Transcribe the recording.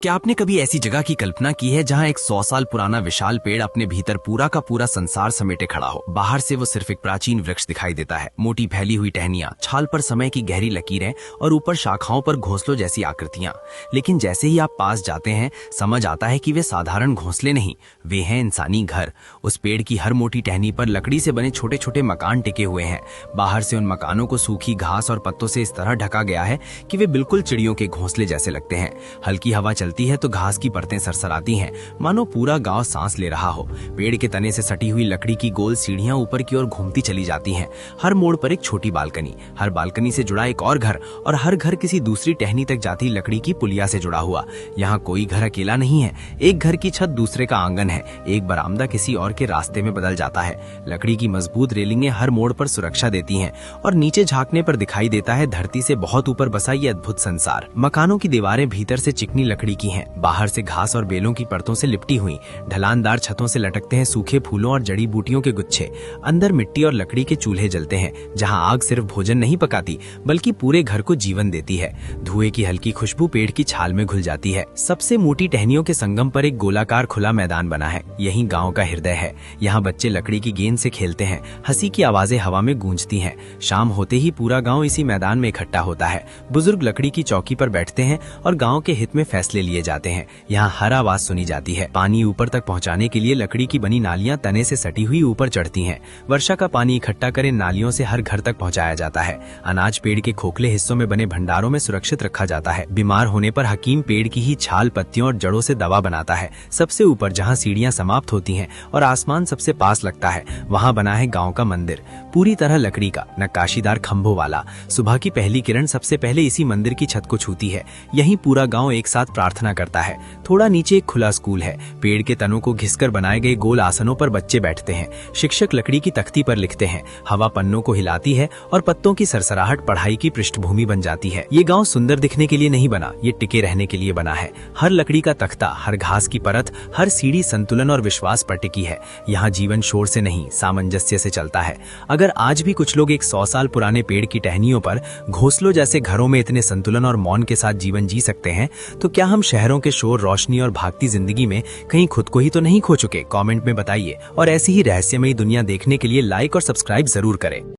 क्या आपने कभी ऐसी जगह की कल्पना की है जहां एक 100 साल पुराना विशाल पेड़ अपने भीतर पूरा का पूरा संसार समेटे खड़ा हो। बाहर से वो सिर्फ एक प्राचीन वृक्ष दिखाई देता है, मोटी फैली हुई टहनियां, छाल पर समय की गहरी लकीरें और ऊपर शाखाओं पर घोंसलों जैसी आकृतियां। लेकिन जैसे ही आप पास जाते हैं समझ आता है कि वे साधारण घोंसले नहीं, वे हैं इंसानी घर। उस पेड़ की हर मोटी टहनी पर लकड़ी से बने छोटे छोटे मकान टिके हुए हैं। बाहर से उन मकानों को सूखी घास और पत्तों से इस तरह ढका गया है कि वे बिल्कुल चिड़ियों के घोंसले जैसे लगते हैं। हल्की हवा चलती है तो घास की परतें सरसराती हैं, मानो पूरा गांव सांस ले रहा हो। पेड़ के तने से सटी हुई लकड़ी की गोल सीढ़ियां ऊपर की ओर घूमती चली जाती हैं। हर मोड़ पर एक छोटी बालकनी, हर बालकनी से जुड़ा एक और घर, और हर घर किसी दूसरी टहनी तक जाती लकड़ी की पुलिया से जुड़ा हुआ। यहाँ कोई घर अकेला नहीं है, एक घर की छत दूसरे का आंगन है, एक बरामदा किसी और के रास्ते में बदल जाता है। लकड़ी की मजबूत रेलिंगें हर मोड़ पर सुरक्षा देती हैं, और नीचे झांकने पर दिखाई देता है धरती से बहुत ऊपर बसा ये अद्भुत संसार। मकानों की दीवारें भीतर से चिकनी लकड़ी की हैं, बाहर से घास और बेलों की परतों से लिपटी हुई। ढलानदार छतों से लटकते हैं सूखे फूलों और जड़ी बूटियों के गुच्छे। अंदर मिट्टी और लकड़ी के चूल्हे जलते हैं, जहां आग सिर्फ भोजन नहीं पकाती बल्कि पूरे घर को जीवन देती है। धुएं की हल्की खुशबू पेड़ की छाल में घुल जाती है। सबसे मोटी टहनियों के संगम पर एक गोलाकार खुला मैदान बना है, यही गाँव का हृदय है। यहाँ बच्चे लकड़ी की गेंद से खेलते हैं, हंसी की आवाजें हवा में गूंजती हैं। शाम होते ही पूरा गाँव इसी मैदान में इकट्ठा होता है। बुजुर्ग लकड़ी की चौकी पर बैठते हैं और गाँव के हित में फैसले लिए जाते हैं। यहाँ हर आवाज सुनी जाती है। पानी ऊपर तक पहुँचाने के लिए लकड़ी की बनी नालियां तने से सटी हुई ऊपर चढ़ती हैं। वर्षा का पानी इकट्ठा कर इन नालियों से हर घर तक पहुँचाया जाता है। अनाज पेड़ के खोखले हिस्सों में बने भंडारों में सुरक्षित रखा जाता है। बीमार होने पर हकीम पेड़ की ही छाल, पत्तियों और जड़ों से दवा बनाता है। सबसे ऊपर जहाँ सीढ़ियाँ समाप्त होती हैं और आसमान सबसे पास लगता है, वहाँ बना है गाँव का मंदिर, पूरी तरह लकड़ी का, नक्काशीदार खम्भों वाला। सुबह की पहली किरण सबसे पहले इसी मंदिर की छत को छूती है। यहीं पूरा गाँव एक साथ प्रार्थना करता है। थोड़ा नीचे एक खुला स्कूल है। पेड़ के तनों को घिसकर बनाए गए गोल आसनों पर बच्चे बैठते हैं। शिक्षक लकड़ी की तख्ती पर लिखते हैं। हवा पन्नों को हिलाती है और पत्तों की सरसराहट पढ़ाई की पृष्ठभूमि बन जाती है। ये गांव सुंदर दिखने के लिए नहीं बना, ये टिके रहने के लिए बना है। हर लकड़ी का तख्ता, हर घास की परत, हर सीढ़ी संतुलन और विश्वास पर टिकी है। यहाँ जीवन शोर से नहीं, सामंजस्य से चलता है। अगर आज भी कुछ लोग एक 100 साल पुराने पेड़ की टहनियों पर घोंसलों जैसे घरों में इतने संतुलन और मौन के साथ जीवन जी सकते हैं, तो क्या हम शहरों के शोर, रोशनी और भागती जिंदगी में कहीं खुद को ही तो नहीं खो चुके? कमेंट में बताइए। और ऐसी ही रहस्यमयी दुनिया देखने के लिए लाइक और सब्सक्राइब जरूर करें।